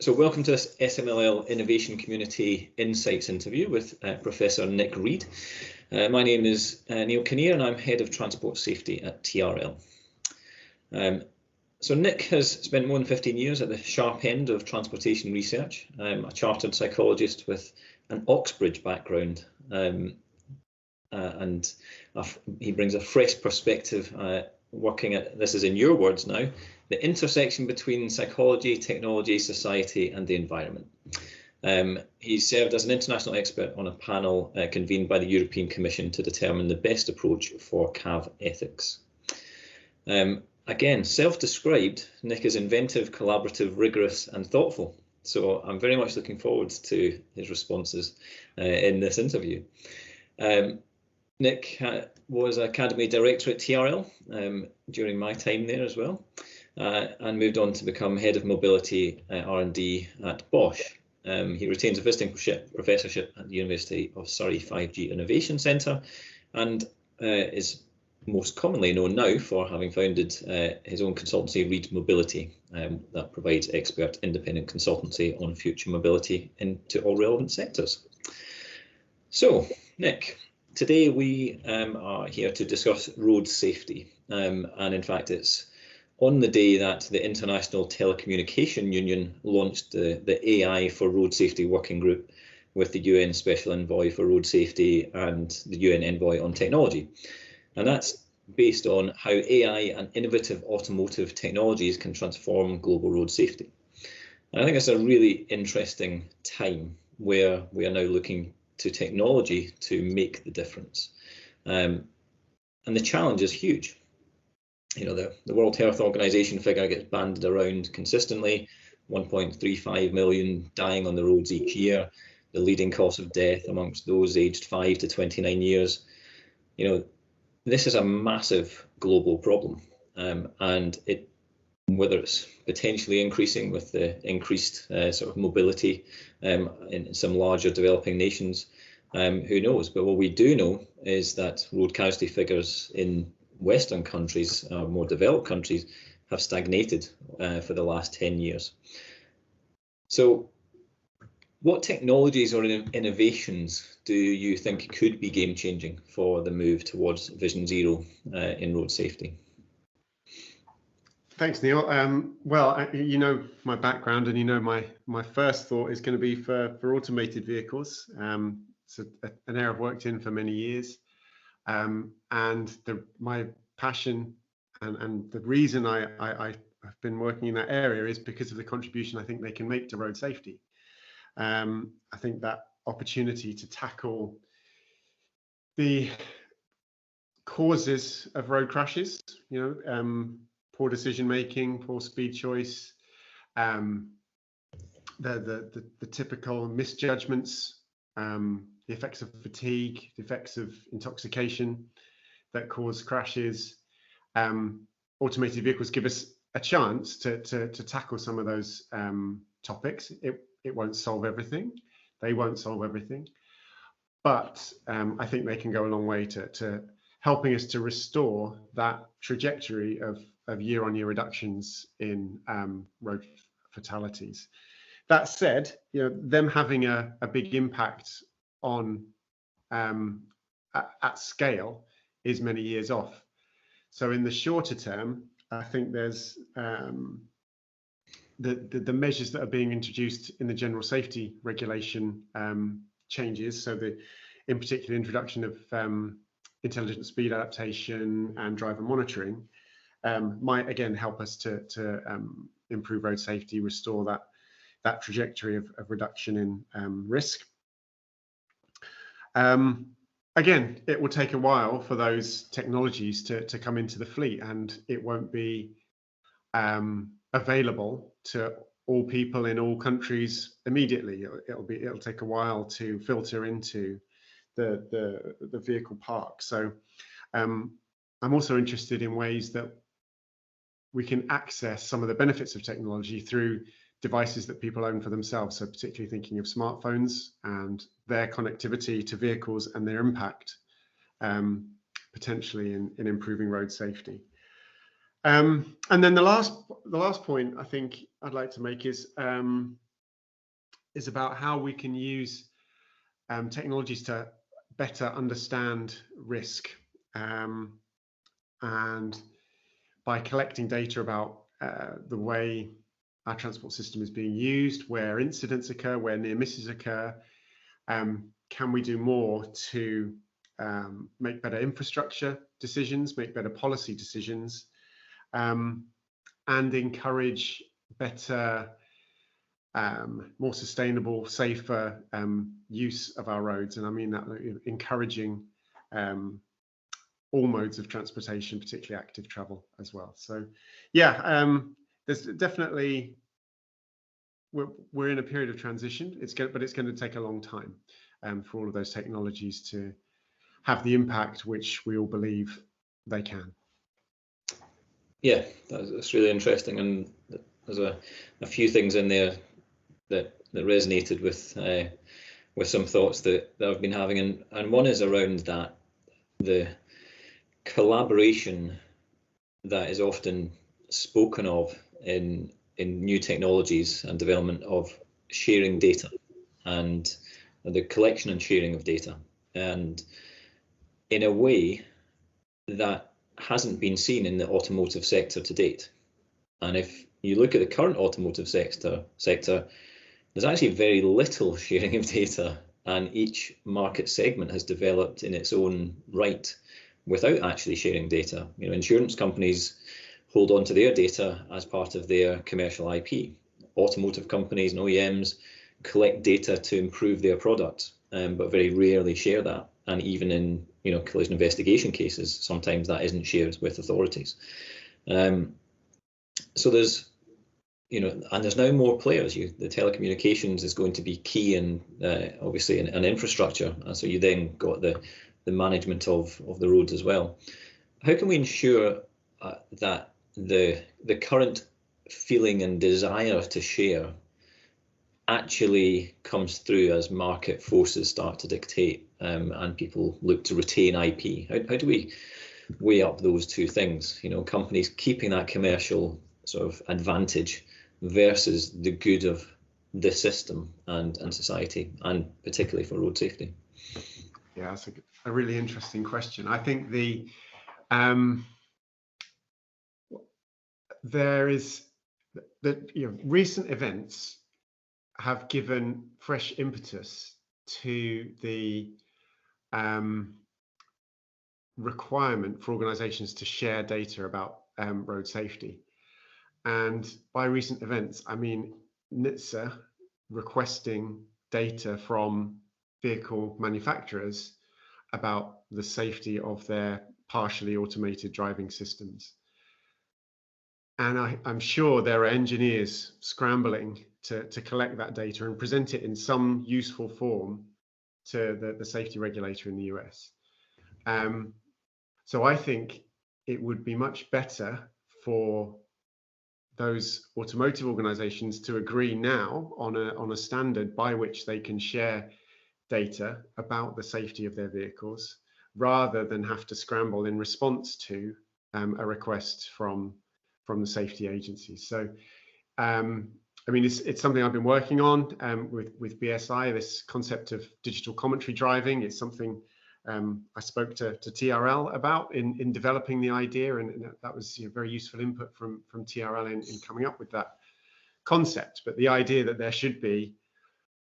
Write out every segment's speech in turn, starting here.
So welcome to this SMLL Innovation Community Insights interview with Professor Nick Reed. My name is Neale Kinnear and I'm Head of Transport Safety at TRL. So Nick has spent more than 15 years at the sharp end of transportation research. A chartered psychologist with an Oxbridge background, and he brings a fresh perspective working at, this is in your words now, the intersection between psychology, technology, society and the environment. He served as an international expert on a panel convened by the European Commission to determine the best approach for CAV ethics. Again, self-described, Nick is inventive, collaborative, rigorous and thoughtful. So I'm very much looking forward to his responses in this interview. Nick was Academy Director at TRL during my time there as well, and moved on to become Head of Mobility R&D at Bosch. He retains a visiting professorship at the University of Surrey 5G Innovation Centre and is most commonly known now for having founded his own consultancy, Reed Mobility, that provides expert independent consultancy on future mobility into all relevant sectors. So, Nick, today we are here to discuss road safety, and in fact it's on the day that the International Telecommunication Union launched the AI for Road Safety Working Group with the UN Special Envoy for Road Safety and the UN Envoy on Technology. And that's based on how AI and innovative automotive technologies can transform global road safety. And I think it's a really interesting time where we are now looking to technology to make the difference. And the challenge is huge. You know, the World Health Organization figure gets banded around consistently, 1.35 million dying on the roads each year, the leading cause of death amongst those aged 5 to 29 years. You know, this is a massive global problem, and whether it's potentially increasing with the increased sort of mobility in some larger developing nations, who knows? But what we do know is that road casualty figures in Western countries, more developed countries, have stagnated for the last 10 years. So what technologies or innovations do you think could be game changing for the move towards Vision Zero in road safety? Thanks, Neil. Well, you know my background, and you know my first thought is going to be for automated vehicles. It's an area I've worked in for many years, and my passion and the reason I've been working in that area is because of the contribution I think they can make to road safety. I think that opportunity to tackle the causes of road crashes, you know, poor decision making, poor speed choice, the typical misjudgments, the effects of fatigue, the effects of intoxication that cause crashes. Automated vehicles give us a chance to tackle some of those topics. It won't solve everything. They won't solve everything. But I think they can go a long way to helping us to restore that trajectory of year-on-year reductions in road fatalities. That said, you know, them having a big impact on at scale is many years off. So in the shorter term, I think there's the measures that are being introduced in the general safety regulation changes. So in particular, introduction of intelligent speed adaptation and driver monitoring might again help us to improve road safety, restore that trajectory of reduction in risk. Again, it will take a while for those technologies to come into the fleet, and it won't be available to all people in all countries immediately. It'll take a while to filter into the vehicle park. So I'm also interested in ways that we can access some of the benefits of technology through devices that people own for themselves. So particularly thinking of smartphones and their connectivity to vehicles and their impact potentially in improving road safety. And then the last point I think I'd like to make is is about how we can use technologies to better understand risk, and by collecting data about the way our transport system is being used, where incidents occur, where near misses occur, can we do more to make better infrastructure decisions, make better policy decisions, and encourage better, more sustainable, safer use of our roads. And I mean that encouraging all modes of transportation, particularly active travel as well. So yeah, there's definitely, we're in a period of transition. But it's going to take a long time for all of those technologies to have the impact which we all believe they can. Yeah, that's really interesting, and there's a few things in there that resonated with some thoughts that I've been having, and one is around that the collaboration that is often spoken of in new technologies and development of sharing data and the collection and sharing of data, and in a way that hasn't been seen in the automotive sector to date. And if you look at the current automotive sector, there's actually very little sharing of data, and each market segment has developed in its own right without actually sharing data. Insurance companies hold on to their data as part of their commercial IP. Automotive companies and OEMs collect data to improve their product, but very rarely share that. And even in collision investigation cases, sometimes that isn't shared with authorities. So there's and there's now more players. The telecommunications is going to be key, and obviously an infrastructure. And so you then got the management of the roads as well. How can we ensure that the current feeling and desire to share actually comes through as market forces start to dictate, and people look to retain IP? How do we weigh up those two things? Companies keeping that commercial sort of advantage versus the good of the system and society, and particularly for road safety. Yeah, that's a really interesting question. I think recent events have given fresh impetus to the requirement for organizations to share data about road safety. And by recent events, I mean NHTSA requesting data from vehicle manufacturers about the safety of their partially automated driving systems. And I'm sure there are engineers scrambling to collect that data and present it in some useful form to the safety regulator in the US. So I think it would be much better for those automotive organizations to agree now on a standard by which they can share data about the safety of their vehicles, rather than have to scramble in response to a request from the safety agencies. So I mean, it's something I've been working on with BSI, this concept of digital commentary driving. It's something I spoke to TRL about in developing the idea, and that was very useful input from TRL in coming up with that concept. But the idea that there should be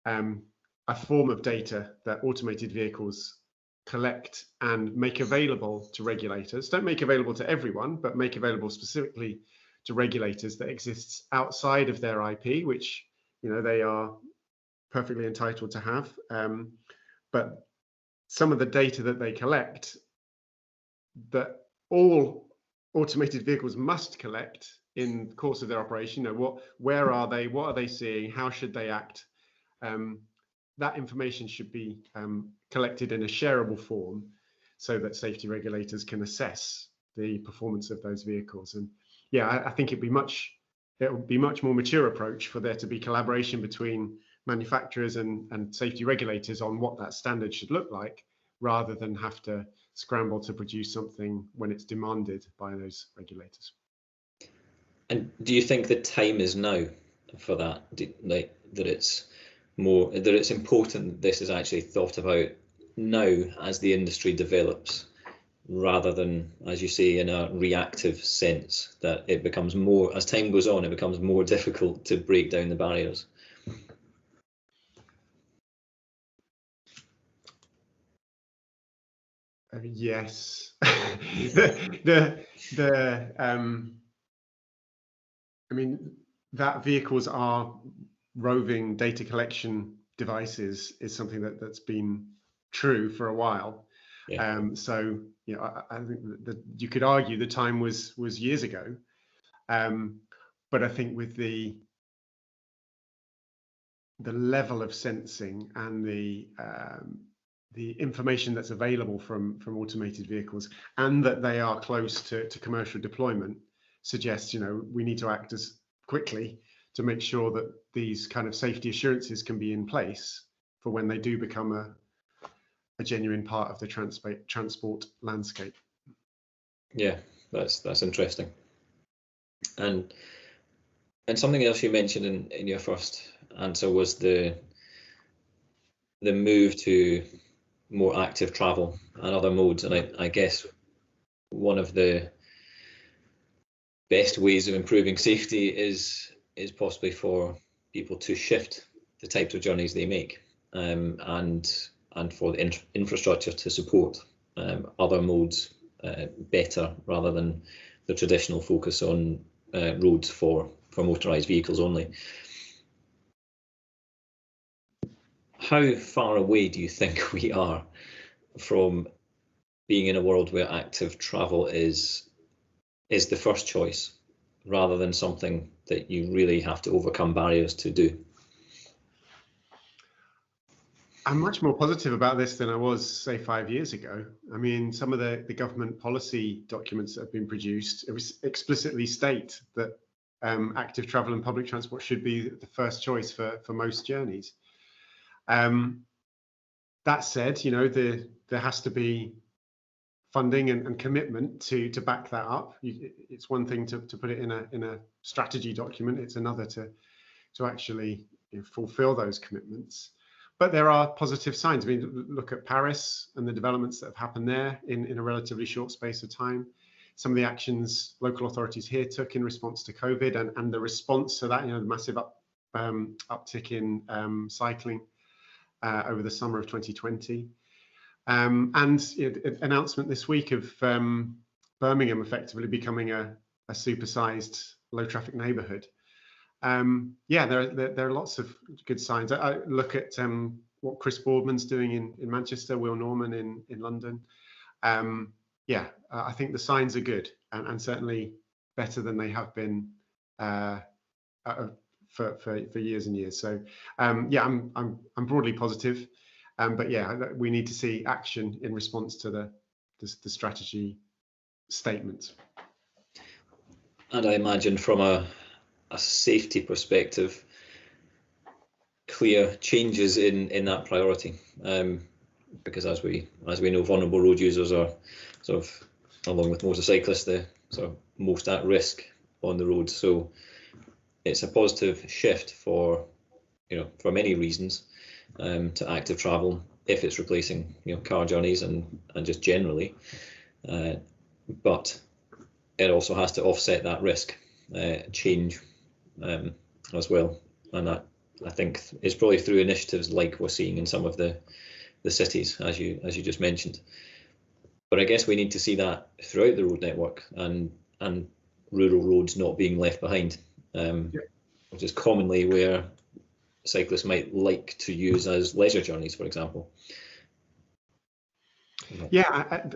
a form of data that automated vehicles collect and make available to regulators, don't make available to everyone, but make available specifically to regulators, that exists outside of their IP, which they are perfectly entitled to have. But some of the data that they collect, that all automated vehicles must collect in the course of their operation, where are they, what are they seeing, how should they act? That information should be collected in a shareable form, so that safety regulators can assess the performance of those vehicles. And yeah, I think it would be much more mature approach for there to be collaboration between manufacturers and safety regulators on what that standard should look like, rather than have to scramble to produce something when it's demanded by those regulators. And do you think the time is now for that? That it's more that it's important that this is actually thought about now as the industry develops, rather than, as you say, in a reactive sense, that it becomes more, as time goes on, it becomes more difficult to break down the barriers. Yes. I mean, that vehicles are roving data collection devices is something that's been true for a while. Yeah. So, you know, I think that you could argue the time was years ago, but I think with the level of sensing and the information that's available from automated vehicles, and that they are close to commercial deployment, suggests, you know, we need to act as quickly to make sure that these kind of safety assurances can be in place for when they do become a genuine part of the transport landscape. Yeah, that's interesting. And something else you mentioned in your first answer was the move to more active travel and other modes. And I guess one of the best ways of improving safety is possibly for people to shift the types of journeys they make, and for the infrastructure to support other modes better, rather than the traditional focus on roads for motorised vehicles only. How far away do you think we are from being in a world where active travel is the first choice, rather than something that you really have to overcome barriers to do? I'm much more positive about this than I was, say, 5 years ago. I mean, some of the government policy documents that have been produced explicitly state that active travel and public transport should be the first choice for most journeys. That said, you know, there has to be funding and commitment to back that up. It's one thing to put it in a strategy document. It's another to actually, you know, fulfill those commitments. But there are positive signs. I mean, look at Paris and the developments that have happened there in a relatively short space of time. Some of the actions local authorities here took in response to COVID, and the response to that, you know, the massive uptick in cycling over the summer of 2020. And you know, an announcement this week of Birmingham effectively becoming a supersized low traffic neighbourhood. Yeah, there are lots of good signs. I look at what Chris Boardman's doing in Manchester, Will Norman in London. Yeah, I think the signs are good, and certainly better than they have been for years and years. So yeah, I'm broadly positive, but yeah, we need to see action in response to the strategy statements. And I imagine from a safety perspective, clear changes in that priority, because as we know, vulnerable road users are sort of, along with motorcyclists, the sort of most at risk on the road. So it's a positive shift for, you know, for many reasons, to active travel, if it's replacing, you know, car journeys and just generally, but it also has to offset that risk change as well, and that, I think, is probably through initiatives like we're seeing in some of the cities, as you just mentioned. But I guess we need to see that throughout the road network, and rural roads not being left behind, which is commonly where cyclists might like to use as leisure journeys, for example. Yeah,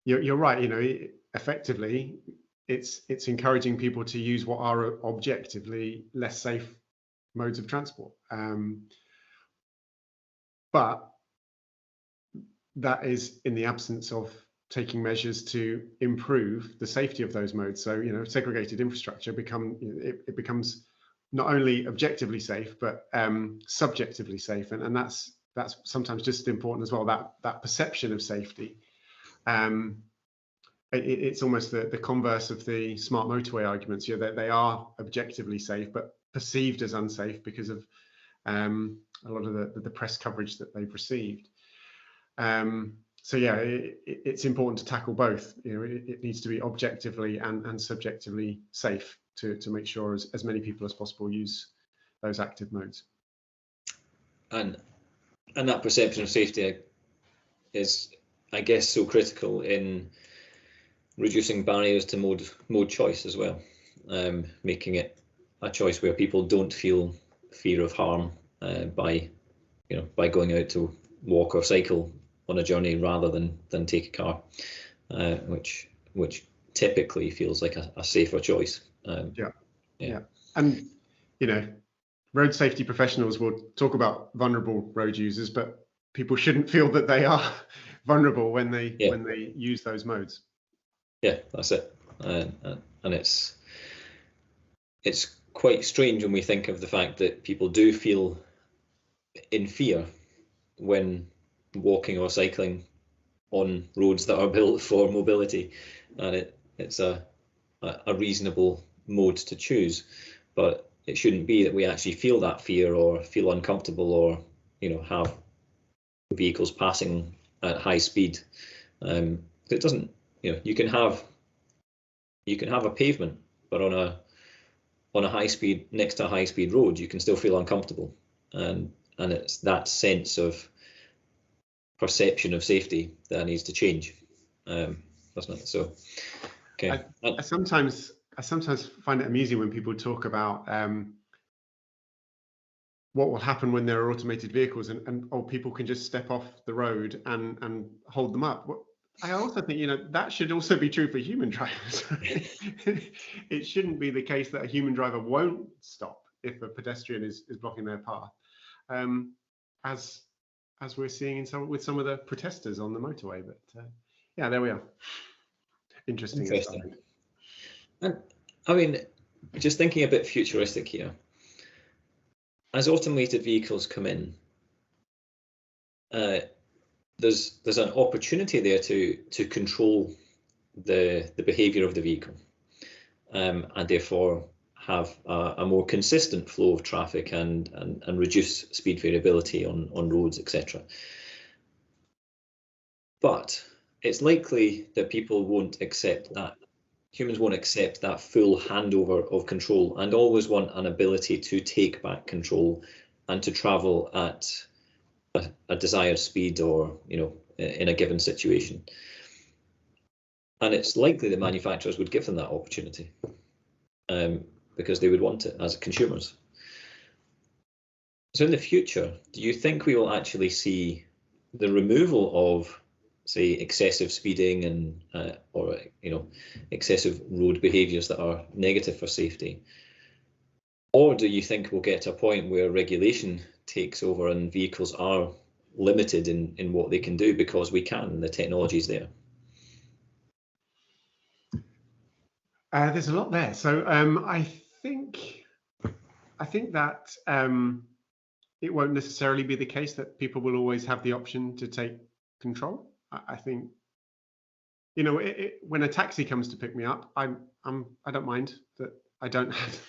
you're right. You know, effectively, it's encouraging people to use what are objectively less safe modes of transport. But that is in the absence of taking measures to improve the safety of those modes. So, you know, segregated infrastructure becomes not only objectively safe, but subjectively safe, and that's sometimes just as important as well. That perception of safety. It's almost the converse of the smart motorway arguments. You know, that they are objectively safe, but perceived as unsafe because of a lot of the press coverage that they've received. So yeah, it's important to tackle both. You know, it needs to be objectively and subjectively safe to make sure as many people as possible use those active modes. And that perception of safety is, I guess, so critical in reducing barriers to mode choice as well, making it a choice where people don't feel fear of harm by going out to walk or cycle on a journey rather than take a car, which typically feels like a safer choice. Yeah, and you know, road safety professionals will talk about vulnerable road users, but people shouldn't feel that they are vulnerable when they use those modes. Yeah, that's it, and it's quite strange when we think of the fact that people do feel in fear when walking or cycling on roads that are built for mobility, and it's a reasonable mode to choose, but it shouldn't be that we actually feel that fear or feel uncomfortable or have vehicles passing at high speed. It doesn't, you can have a pavement, but on a high speed, next to a high speed road, you can still feel uncomfortable, and it's that sense of perception of safety that needs to change, doesn't it? So, okay. I sometimes find it amusing when people talk about what will happen when there are automated vehicles and people can just step off the road and hold them up. I also think that should also be true for human drivers. It shouldn't be the case that a human driver won't stop if a pedestrian is blocking their path, as we're seeing with some of the protesters on the motorway. But yeah, there we are. Interesting. And I mean, just thinking a bit futuristic here, as automated vehicles come in, there's an opportunity there to control the behavior of the vehicle, and therefore have a more consistent flow of traffic and reduce speed variability on roads, etc. But it's likely that people won't accept that. Humans won't accept that full handover of control and always want an ability to take back control and to travel at a desired speed or in a given situation. And it's likely that manufacturers would give them that opportunity, because they would want it as consumers. So in the future, do you think we will actually see the removal of, say, excessive speeding and or excessive road behaviours that are negative for safety? Or do you think we'll get to a point where regulation takes over and vehicles are limited in what they can do because we can, the technology is there? There's a lot there. So I think that it won't necessarily be the case that people will always have the option to take control. I think, when a taxi comes to pick me up, I don't mind that I don't have.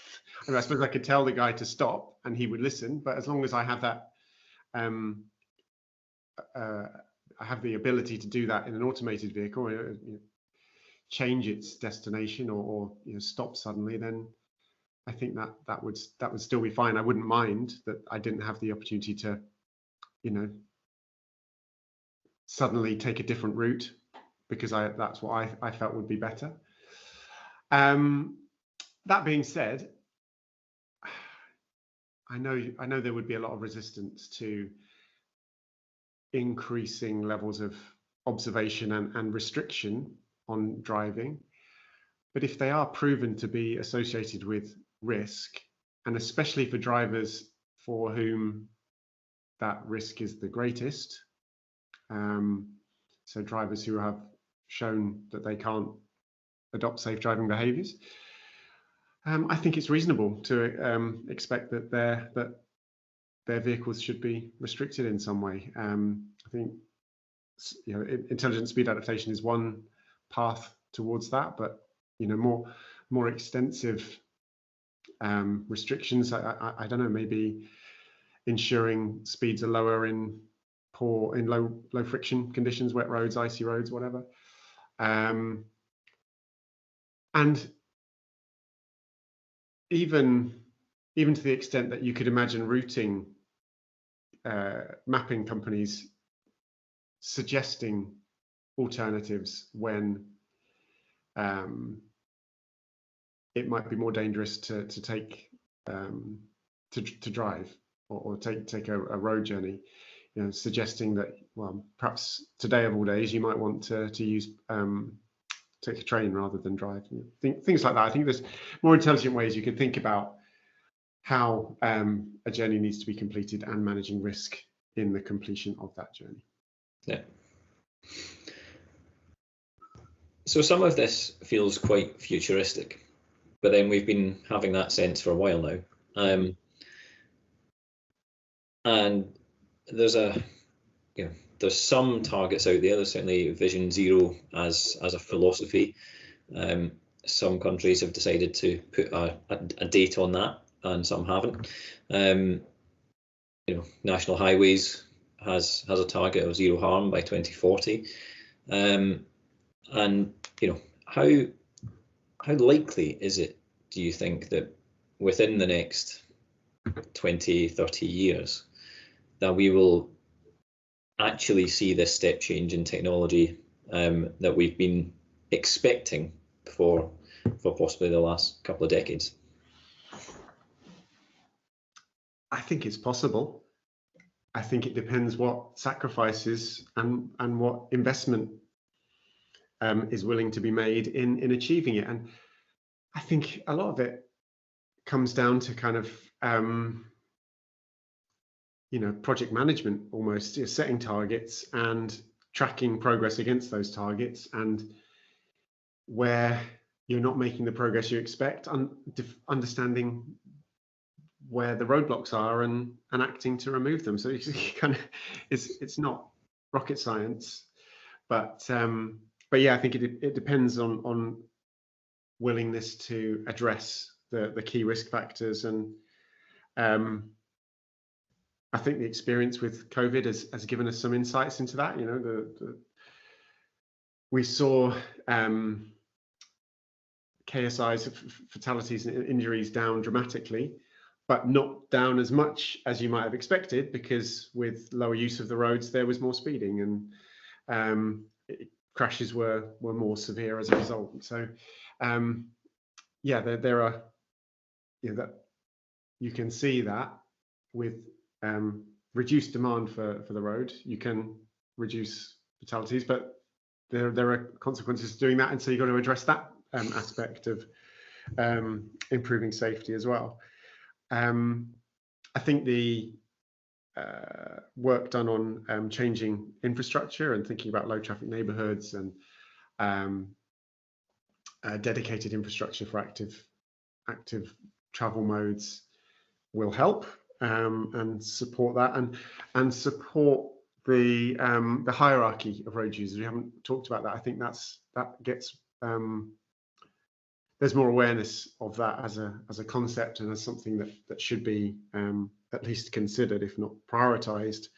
I suppose I could tell the guy to stop and he would listen, but as long as I have that, I have the ability to do that in an automated vehicle, change its destination or stop suddenly, then I think that would still be fine. I wouldn't mind that I didn't have the opportunity to, suddenly take a different route because that's what I felt would be better. That being said, I know there would be a lot of resistance to increasing levels of observation and restriction on driving, but if they are proven to be associated with risk, and especially for drivers for whom that risk is the greatest, so drivers who have shown that they can't adopt safe driving behaviours, I think it's reasonable to expect that their vehicles should be restricted in some way. I think intelligent speed adaptation is one path towards that, but more extensive restrictions. I don't know, maybe ensuring speeds are lower in low friction conditions, wet roads, icy roads, whatever. And even to the extent that you could imagine routing mapping companies suggesting alternatives when it might be more dangerous to take to drive or take a road journey. You know, suggesting that, well, perhaps today of all days you might want to use take a train rather than drive. Things like that. I think there's more intelligent ways you can think about how a journey needs to be completed and managing risk in the completion of that journey. Yeah. So some of this feels quite futuristic, but then we've been having that sense for a while now. And there's there's some targets out there. There's certainly Vision Zero as a philosophy. Some countries have decided to put a date on that, and some haven't. National Highways has a target of zero harm by 2040. And how likely is it, do you think, that within the next 20, 30 years that we will actually see this step change in technology that we've been expecting for possibly the last couple of decades? I think it's possible. I think it depends what sacrifices and what investment is willing to be made in achieving it. And I think a lot of it comes down to kind of project management, almost. You're setting targets and tracking progress against those targets, and where you're not making the progress you expect, understanding where the roadblocks are and acting to remove them. So it's not rocket science, but yeah, I think it depends on willingness to address the key risk factors. And I think the experience with COVID has given us some insights into that. We saw KSI's, fatalities and injuries, down dramatically, but not down as much as you might have expected, because with lower use of the roads there was more speeding, and crashes were more severe as a result. So there are that you can see that with reduced demand for the road, you can reduce fatalities, but there are consequences to doing that, and so you've got to address that aspect of improving safety as well. I think the work done on changing infrastructure and thinking about low traffic neighborhoods and dedicated infrastructure for active travel modes will help and support that, and support the hierarchy of road users. We haven't talked about that. I think that gets there's more awareness of that as a concept and as something that should be at least considered, if not prioritized,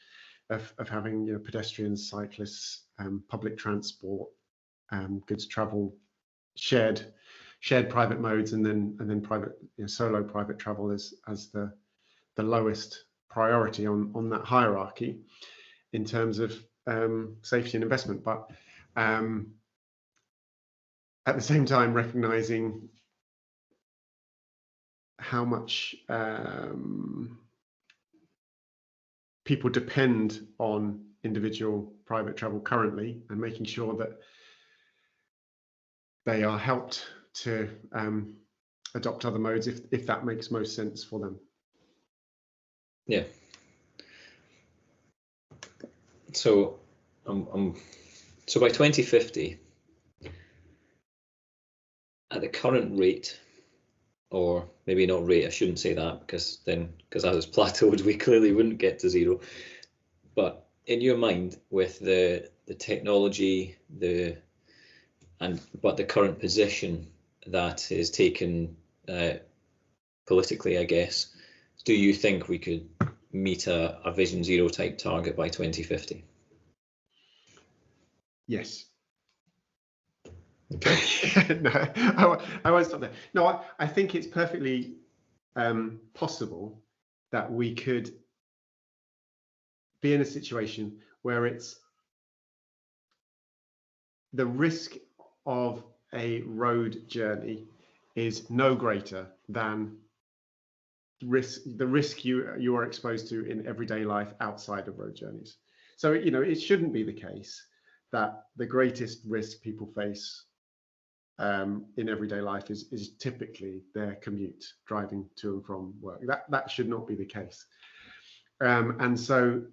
of having pedestrians, cyclists, public transport, goods travel, shared private modes, and then private solo private travel as the lowest priority on that hierarchy in terms of safety and investment. But at the same time, recognizing how much people depend on individual private travel currently, and making sure that they are helped to adopt other modes if that makes most sense for them. Yeah. So so by 2050, at the current rate, or maybe not rate, I shouldn't say that, because as it's plateaued, we clearly wouldn't get to zero. But in your mind, with the technology, the current position that is taken politically, I guess, do you think we could meet a Vision Zero type target by 2050? Yes. Okay. No, I won't stop there. No, I think it's perfectly possible that we could be in a situation where it's the risk of a road journey is no greater than the risk you are exposed to in everyday life outside of road journeys. So, you know, it shouldn't be the case that the greatest risk people face in everyday life is typically their commute, driving to and from work. That should not be the case. And so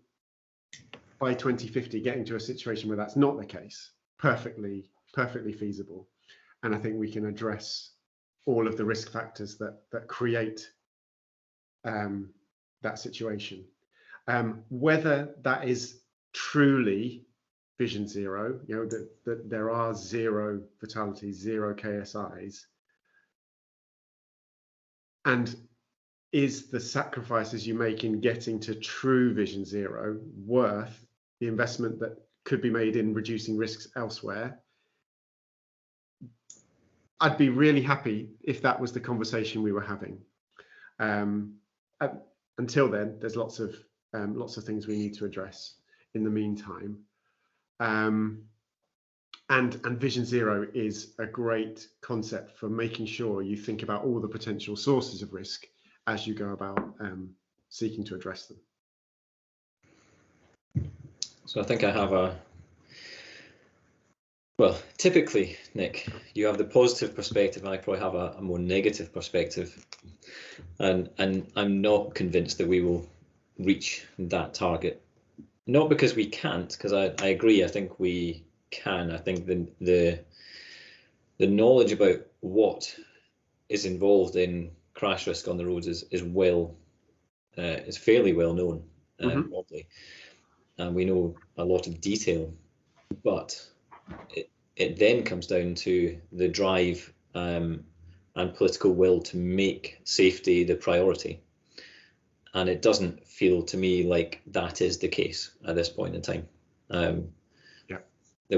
by 2050, getting to a situation where that's not the case, perfectly feasible. And I think we can address all of the risk factors that create that situation. Whether that is truly Vision Zero, you know, that there are 0 fatalities, 0 KSIs, and is the sacrifices you make in getting to true Vision Zero worth the investment that could be made in reducing risks elsewhere? I'd be really happy if that was the conversation we were having. Until then, there's lots of things we need to address in the meantime. And Vision Zero is a great concept for making sure you think about all the potential sources of risk as you go about seeking to address them. So I think I have well, typically, Nick, you have the positive perspective, and I probably have a more negative perspective. And I'm not convinced that we will reach that target. Not because we can't, because I agree, I think we can. I think the knowledge about what is involved in crash risk on the roads is fairly well known, probably, and we know a lot of detail, but it then comes down to the drive and political will to make safety the priority, and it doesn't feel to me like that is the case at this point in time. That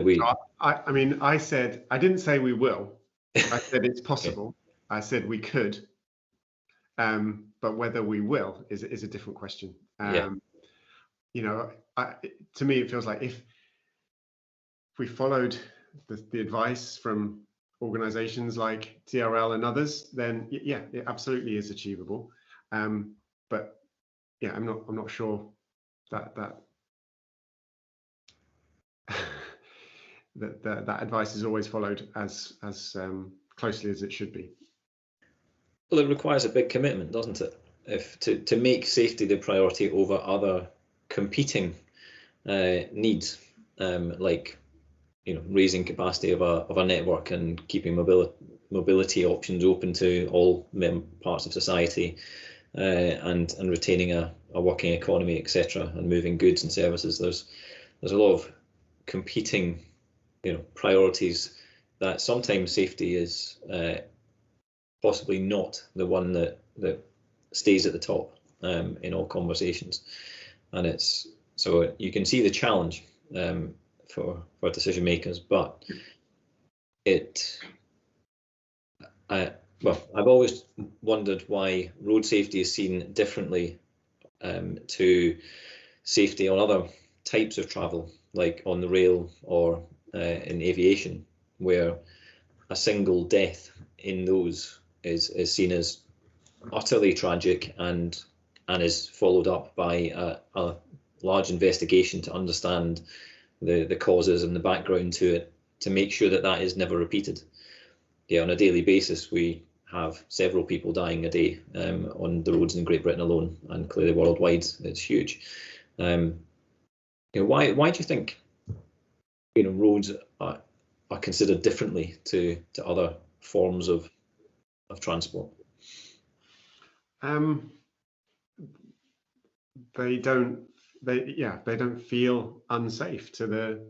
we. So I mean, I didn't say we will. I said it's possible. Okay. I said we could, but whether we will is a different question. You know, to me, it feels like if we followed the advice from organizations like TRL and others, then yeah, it absolutely is achievable. But yeah, I'm not sure that that advice is always followed as closely as it should be. Well, it requires a big commitment, doesn't it? If to make safety the priority over other competing needs, like, you know, raising capacity of a network and keeping mobility options open to all parts of society, and retaining a working economy, etc., and moving goods and services. There's a lot of competing, you know, priorities that sometimes safety is possibly not the one that stays at the top in all conversations, and it's so you can see the challenge for decision makers, but well, I've always wondered why road safety is seen differently to safety on other types of travel, like on the rail or in aviation, where a single death in those is seen as utterly tragic and is followed up by a large investigation to understand the causes and the background to it, to make sure that is never repeated. Yeah, on a daily basis, we have several people dying a day on the roads in Great Britain alone, and clearly worldwide it's huge. You know, why do you think, you know, roads are considered differently to other forms of transport? They don't feel unsafe to the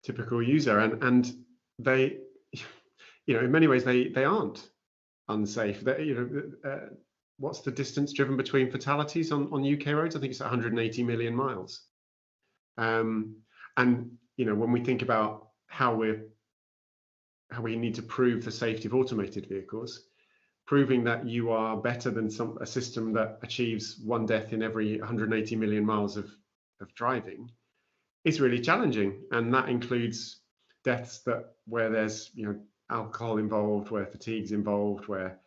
typical user, and they, in many ways they aren't unsafe. What's the distance driven between fatalities on UK roads? I think it's 180 million miles. And when we think about how we need to prove the safety of automated vehicles, proving that you are better than a system that achieves one death in every 180 million miles of driving is really challenging, and that includes deaths where there's alcohol involved, where fatigue's involved, where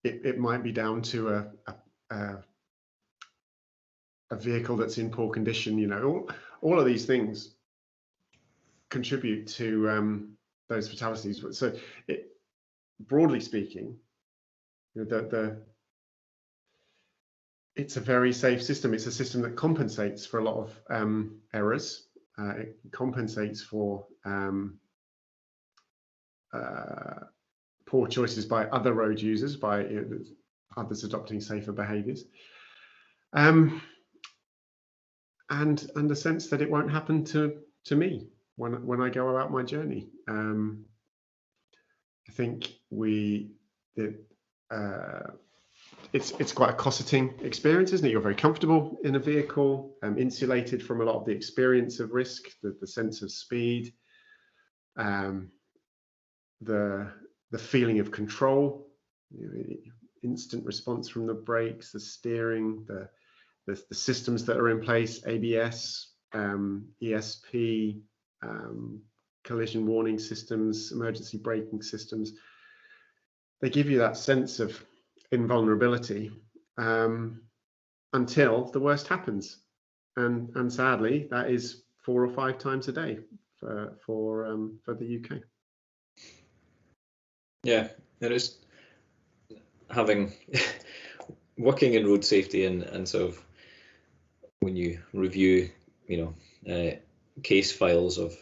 it might be down to a vehicle that's in poor condition. All of these things contribute to those fatalities. So, broadly speaking, it's a very safe system. It's a system that compensates for a lot of errors. It compensates for poor choices by other road users, by others adopting safer behaviours, and the sense that it won't happen to me when I go about my journey. I think it's quite a cosseting experience, isn't it? You're very comfortable in a vehicle, insulated from a lot of the experience of risk, the sense of speed, the feeling of control, instant response from the brakes, the steering, the systems that are in place, ABS, ESP, collision warning systems, emergency braking systems. They give you that sense of invulnerability until the worst happens, and sadly that is 4 or 5 times a day for the UK. Yeah, it is. Having working in road safety and sort of when you review case files of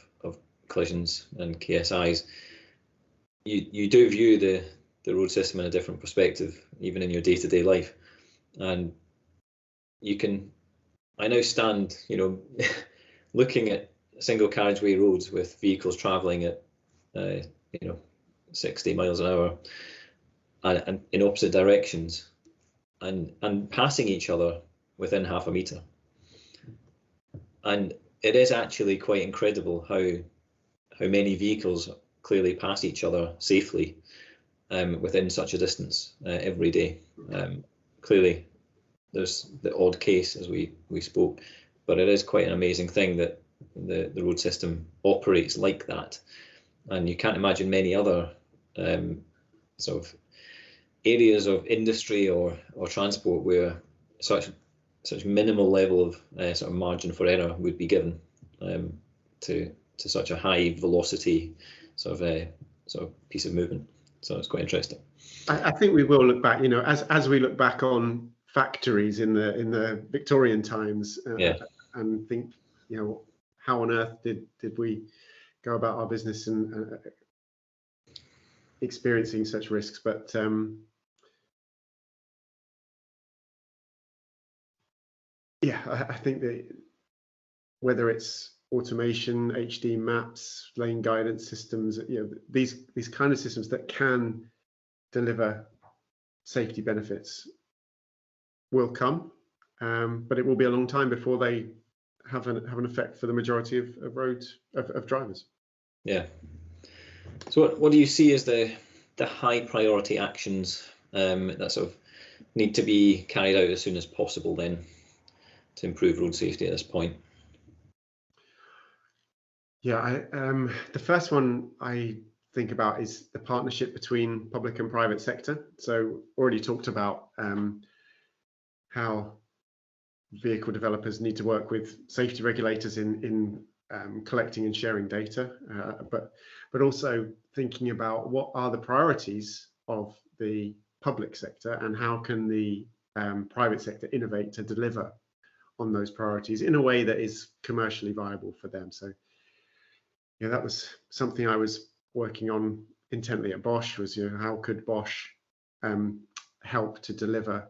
collisions and KSIs, you do view the road system in a different perspective, even in your day-to-day life. And I now stand, looking at single carriageway roads with vehicles traveling at, 60 miles an hour and in opposite directions and passing each other within half a metre. And it is actually quite incredible how many vehicles clearly pass each other safely within such a distance every day. Clearly, there's the odd case, as we spoke, but it is quite an amazing thing that the road system operates like that. And you can't imagine many other sort of areas of industry or transport where such minimal level of sort of margin for error would be given to such a high velocity sort of piece of movement. So it's quite interesting. I think we will look back, as we look back on factories in the Victorian times, and think, how on earth did we go about our business and experiencing such risks? But I think that whether it's automation, HD maps, lane guidance systems, these kind of systems that can deliver safety benefits will come, but it will be a long time before they have an effect for the majority of drivers. Yeah. So what do you see as the high priority actions that sort of need to be carried out as soon as possible then to improve road safety at this point? Yeah, the first one I think about is the partnership between public and private sector. So already talked about how vehicle developers need to work with safety regulators in collecting and sharing data, but also thinking about what are the priorities of the public sector and how can the private sector innovate to deliver on those priorities in a way that is commercially viable for them. So that was something I was working on intently at Bosch, was how could Bosch help to deliver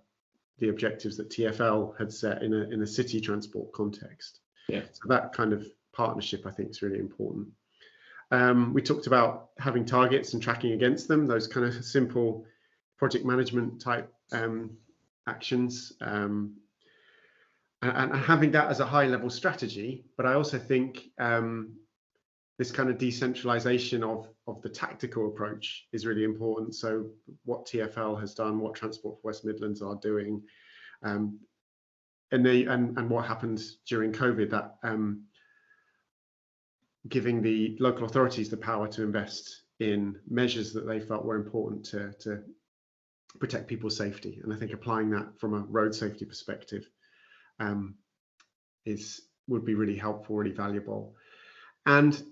the objectives that TfL had set in a city transport context. Yeah. So that kind of partnership, I think, is really important. We talked about having targets and tracking against them, those kind of simple project management type actions, and having that as a high level strategy. But I also think this kind of decentralization of the tactical approach is really important. So what TfL has done, what Transport for West Midlands are doing, and what happened during COVID, that giving the local authorities the power to invest in measures that they felt were important to protect people's safety. And I think applying that from a road safety perspective would be really helpful, really valuable. And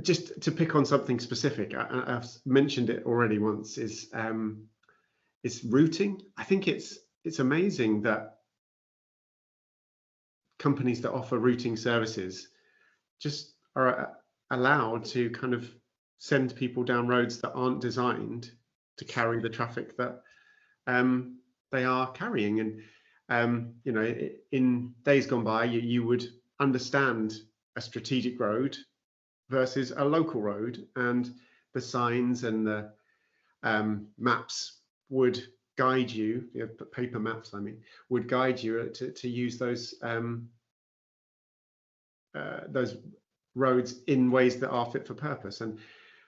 just to pick on something specific, I've mentioned it already once, is routing. I think it's amazing that companies that offer routing services just are allowed to kind of send people down roads that aren't designed to carry the traffic that they are carrying. And you know, in days gone by, you would understand a strategic road versus a local road, and the signs and the maps would guide you, paper maps, I mean, would guide you to use those roads in ways that are fit for purpose. And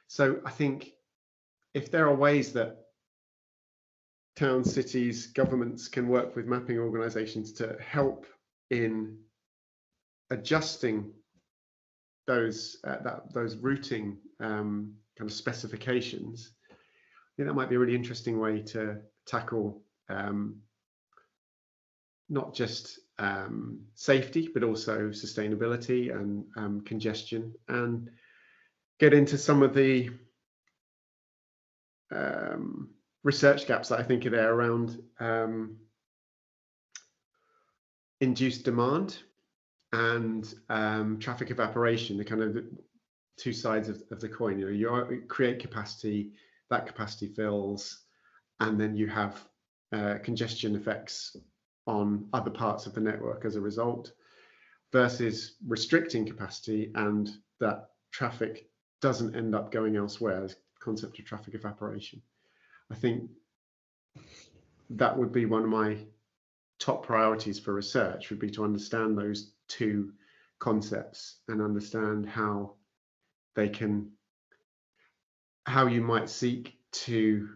so I think if there are ways that towns, cities, governments can work with mapping organizations to help in adjusting those routing kind of specifications, I think that might be a really interesting way to tackle not just safety, but also sustainability and congestion, and get into some of the research gaps that I think are there around induced demand and traffic evaporation, the kind of the two sides of the coin. You know, you create capacity, that capacity fills, and then you have congestion effects on other parts of the network as a result, versus restricting capacity and that traffic doesn't end up going elsewhere. This concept of traffic evaporation. I think that would be one of my top priorities for research, would be to understand those two concepts and understand how you might seek to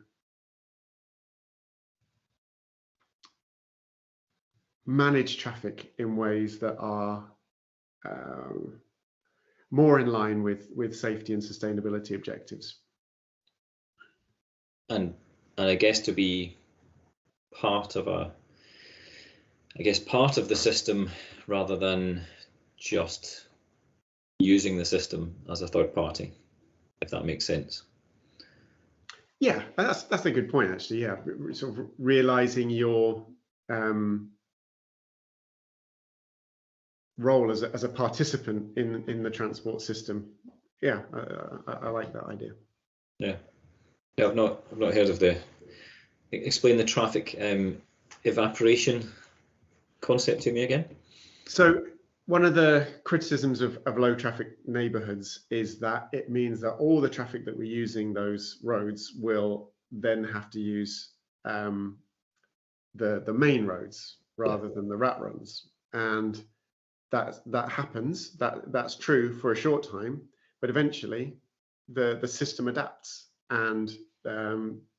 manage traffic in ways that are more in line with safety and sustainability objectives. And I guess to be part of the system rather than just using the system as a third party, if that makes sense. Yeah, that's a good point, actually. Yeah, sort of realizing your role as a participant in the transport system. Yeah, I like that idea. Yeah, I've not heard of explain the traffic evaporation concept to me again. So one of the criticisms of low traffic neighborhoods is that it means that all the traffic that we're using those roads will then have to use the main roads rather than the rat runs. And that happens, that's true for a short time, but eventually the system adapts and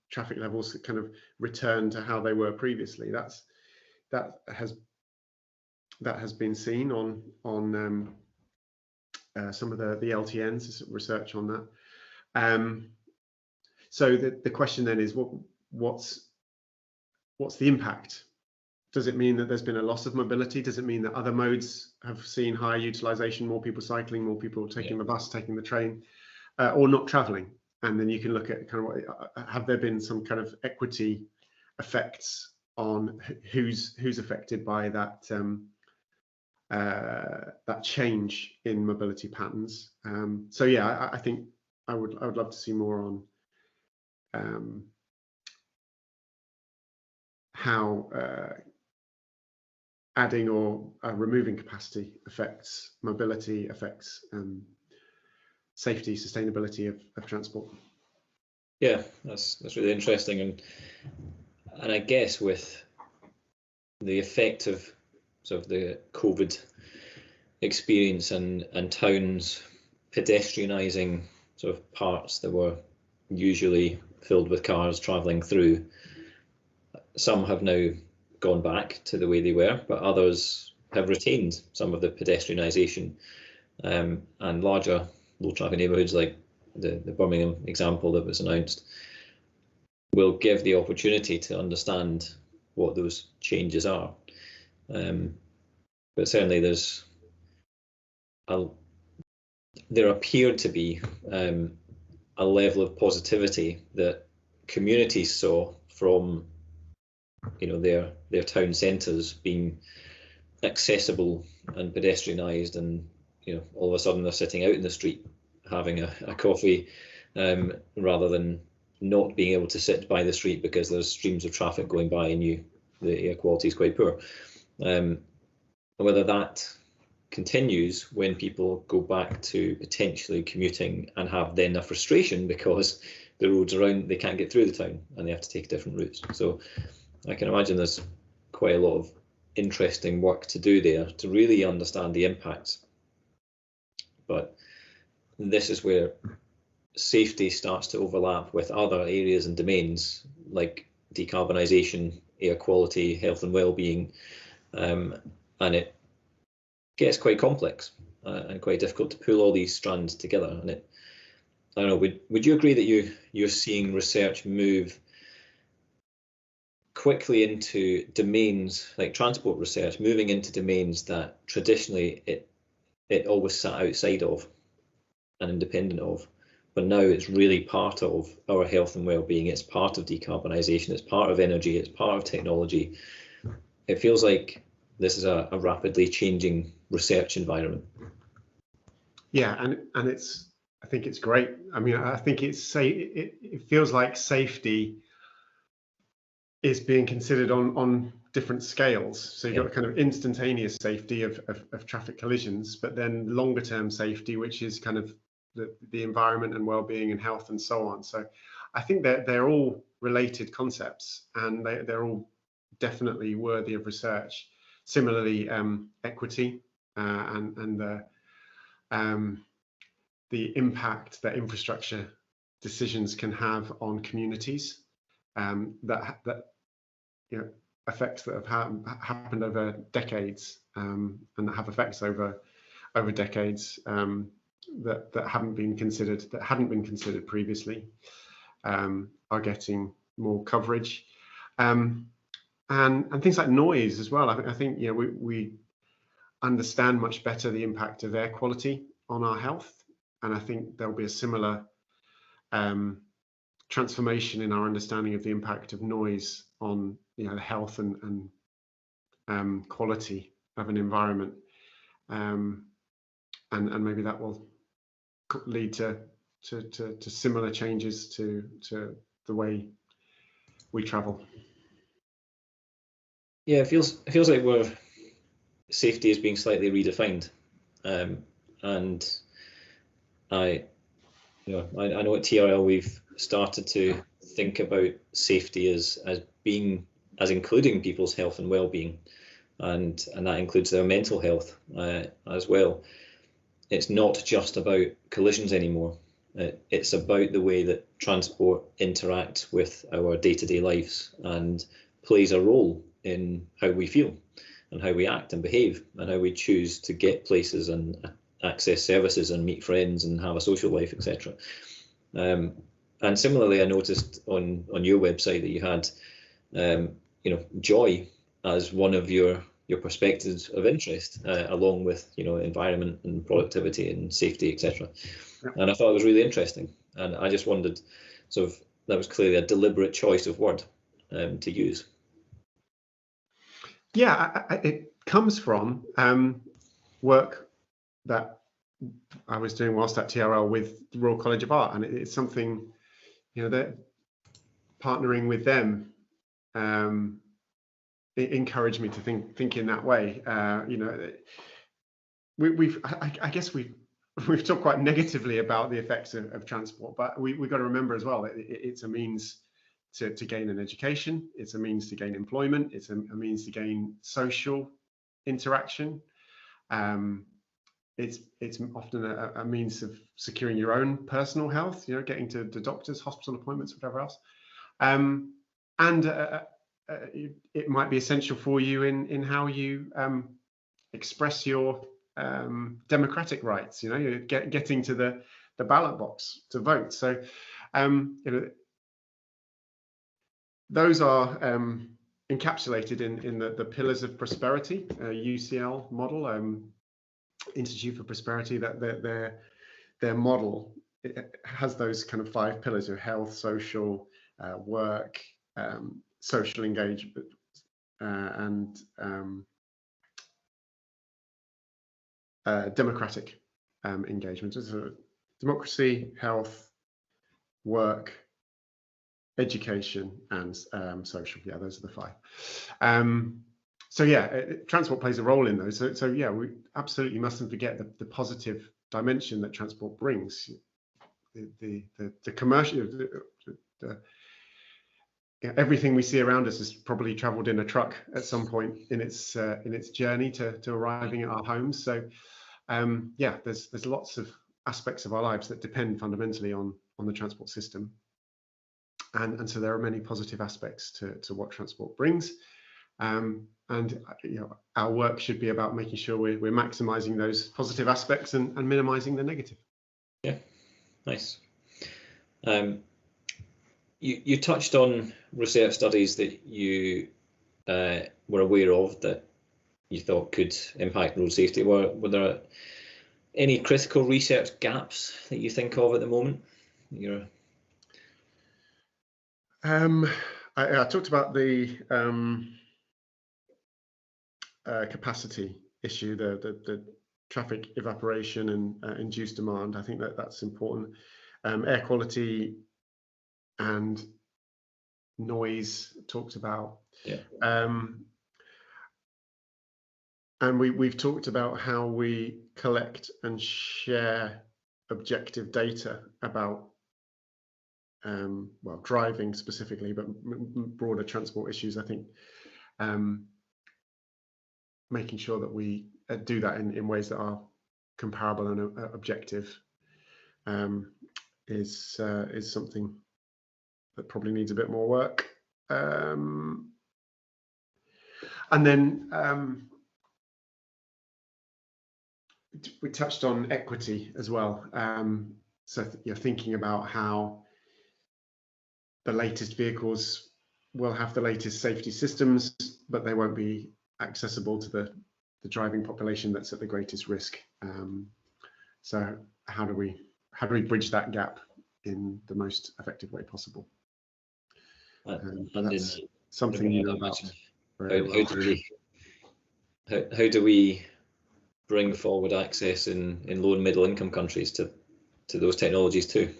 traffic levels kind of return to how they were previously. That has been seen on some of the LTNs, research on that. So the question then is, what's the impact? Does it mean that there's been a loss of mobility? Does it mean that other modes have seen higher utilization, more people cycling, more people taking the bus, taking the train, or not traveling? And then you can look at kind of have there been some kind of equity effects on who's affected by that that change in mobility patterns. So yeah, I think I would love to see more on how adding or removing capacity affects mobility, affects safety, sustainability of transport. Yeah, that's really interesting, and I guess with the effect of sort of the COVID experience and towns pedestrianising sort of parts that were usually filled with cars travelling through, some have now gone back to the way they were, but others have retained some of the pedestrianisation, and larger low traffic neighbourhoods like the Birmingham example that was announced will give the opportunity to understand what those changes are. But certainly there appeared to be a level of positivity that communities saw from their town centres being accessible and pedestrianised, and all of a sudden they're sitting out in the street having a coffee, rather than not being able to sit by the street because there's streams of traffic going by and the air quality is quite poor. Whether that continues when people go back to potentially commuting and have then a frustration because the roads around, they can't get through the town and they have to take different routes. So I can imagine there's quite a lot of interesting work to do there to really understand the impacts. But this is where safety starts to overlap with other areas and domains like decarbonisation, air quality, health and well-being, and it gets quite complex and quite difficult to pull all these strands together. And I don't know, would you agree that you're seeing research move quickly into domains like transport research, moving into domains that traditionally it always sat outside of and independent of, but now it's really part of our health and well-being, it's part of decarbonisation, it's part of energy, it's part of technology. It feels like this is a rapidly changing research environment. Yeah, and it's, I think it's great. I mean, I think it feels like safety is being considered on different scales. So you've got kind of instantaneous safety of traffic collisions, but then longer term safety, which is kind of the environment and well-being and health and so on. So I think that they're all related concepts, and they're all definitely worthy of research. Similarly, equity and the impact that infrastructure decisions can have on communities, that effects that have happened over decades, and that have effects over decades, that hadn't been considered previously, are getting more coverage, and things like noise as well. I think we understand much better the impact of air quality on our health, and I think there'll be a similar transformation in our understanding of the impact of noise on the health and quality of an environment, and maybe that will lead to similar changes to the way we travel. Yeah, it feels like safety is being slightly redefined, and I know at TRL we've started to think about safety as including people's health and well-being, and that includes their mental health as well. It's not just about collisions anymore. It's about the way that transport interacts with our day-to-day lives and plays a role in how we feel and how we act and behave and how we choose to get places and access services and meet friends and have a social life, etc. And similarly, I noticed on your website that you had joy as one of your perspectives of interest, along with environment and productivity and safety, etc. Yeah. And I thought it was really interesting, and I just wondered, sort of, that was clearly a deliberate choice of word to use. Yeah, it comes from work that I was doing whilst at TRL with the Royal College of Art, and it's something, that partnering with them encouraged me to think in that way. You know, I guess we've talked quite negatively about the effects of transport, but we've got to remember as well, it's a means to gain an education, it's a means to gain employment, it's a means to gain social interaction. It's often a means of securing your own personal health, you know, getting to doctors, hospital appointments, whatever else. And it might be essential for you in how you express your democratic rights. You know, you're getting to the ballot box to vote. So, you know, those are encapsulated in the pillars of prosperity, UCL model, Institute for Prosperity. That their model, it has those kind of 5 pillars of health, social, work, social engagement, and democratic engagement. So democracy, health, work, education, and social. Yeah, those are the 5. So yeah, transport plays a role in those. So yeah, we absolutely mustn't forget the positive dimension that transport brings. The commercial, everything we see around us has probably travelled in a truck at some point in its journey to arriving at our homes. So yeah, there's lots of aspects of our lives that depend fundamentally on the transport system, and so there are many positive aspects to what transport brings. And you know, our work should be about making sure we're maximising those positive aspects and minimising the negative. Yeah, nice. You touched on research studies that you were aware of that you thought could impact road safety. Were there any critical research gaps that you think of at the moment? I talked about the capacity issue, the traffic evaporation and induced demand. I think that's important. Air quality and noise talked about. Yeah. And we've talked about how we collect and share objective data about well, driving specifically, but broader transport issues. I think making sure that we do that in ways that are comparable and objective is something that probably needs a bit more work. And then we touched on equity as well. So you're thinking about how the latest vehicles will have the latest safety systems, but they won't be accessible to the driving population that's at the greatest risk. So how do we bridge that gap in the most effective way possible? But that's something you know about. How do we bring forward access in low and middle income countries to those technologies too?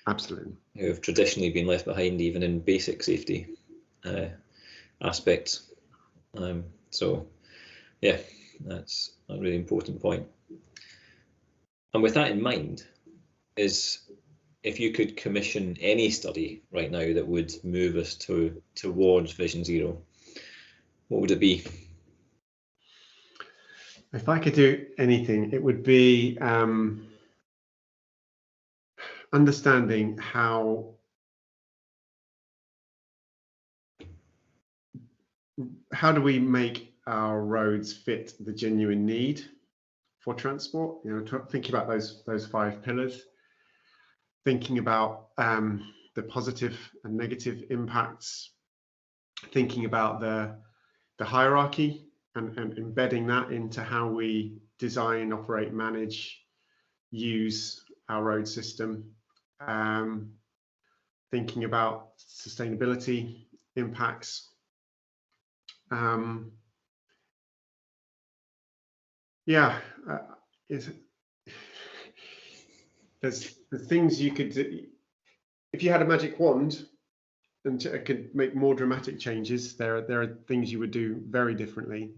Absolutely. Who have traditionally been left behind even in basic safety aspects. So yeah, that's a really important point. And with that in mind, if you could commission any study right now that would move us towards Vision Zero, what would it be? If I could do anything, it would be understanding how do we make our roads fit the genuine need for transport? You know, thinking about those 5 pillars, thinking about the positive and negative impacts, thinking about the hierarchy and embedding that into how we design, operate, manage, use our road system, thinking about sustainability impacts. There's the things you could do. If you had a magic wand, and could make more dramatic changes. There are things you would do very differently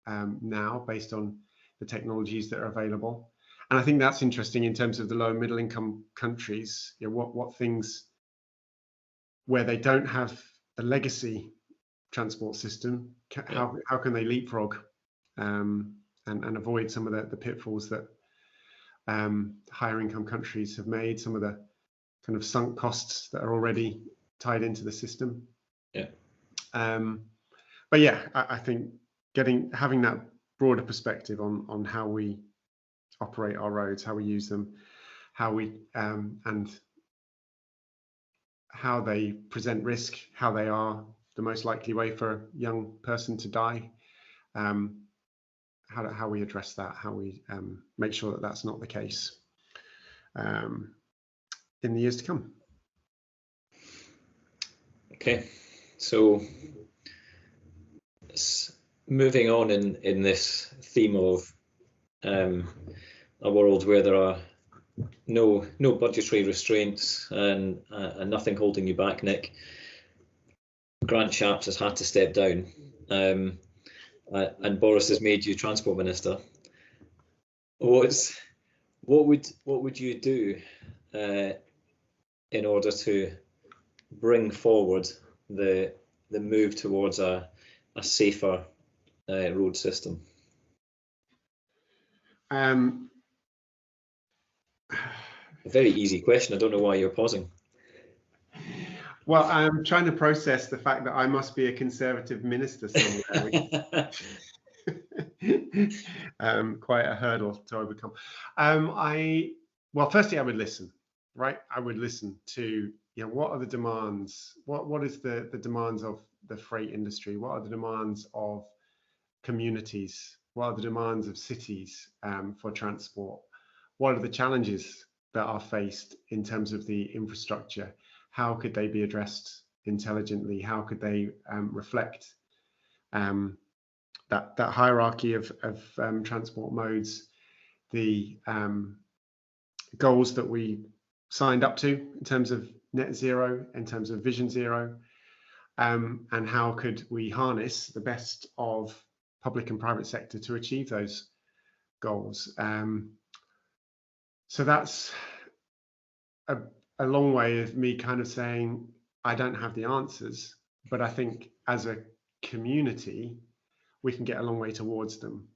now based on the technologies that are available. And I think that's interesting in terms of the low and middle income countries. You know, what things where they don't have a legacy transport system, how can they leapfrog and avoid some of the pitfalls that higher income countries have made, some of the kind of sunk costs that are already tied into the system. But yeah, I think having that broader perspective on how we operate our roads, how we use them, how we and how they present risk, how they are the most likely way for a young person to die, how we address that, how we make sure that that's not the case in the years to come. Okay, so moving on in this theme of a world where there are no budgetary restraints and nothing holding you back, Nick. Grant Shapps has had to step down, and Boris has made you Transport Minister. What would you do in order to bring forward the move towards a safer road system? A very easy question. I don't know why you're pausing. Well, I'm trying to process the fact that I must be a Conservative minister somewhere. Quite a hurdle to overcome. Well, firstly, I would listen, right? I would listen to, what are the demands? What is the demands of the freight industry? What are the demands of communities? What are the demands of cities for transport? What are the challenges that are faced in terms of the infrastructure? How could they be addressed intelligently? How could they reflect that hierarchy of transport modes, the goals that we signed up to in terms of net zero, in terms of vision zero, and how could we harness the best of public and private sector to achieve those goals? So that's a long way of me kind of saying I don't have the answers, but I think as a community we can get a long way towards them.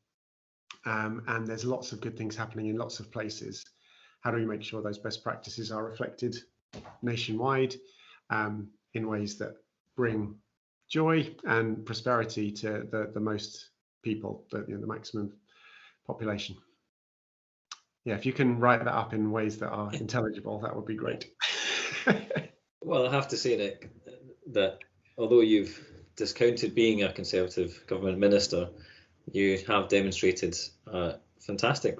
And there's lots of good things happening in lots of places. How do we make sure those best practices are reflected nationwide in ways that bring joy and prosperity to the most people, the maximum population? Yeah, if you can write that up in ways that are intelligible, that would be great. Well, I have to say, Nick, that although you've discounted being a Conservative government minister, you have demonstrated fantastic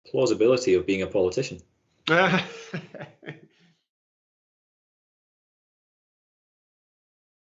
plausibility of being a politician.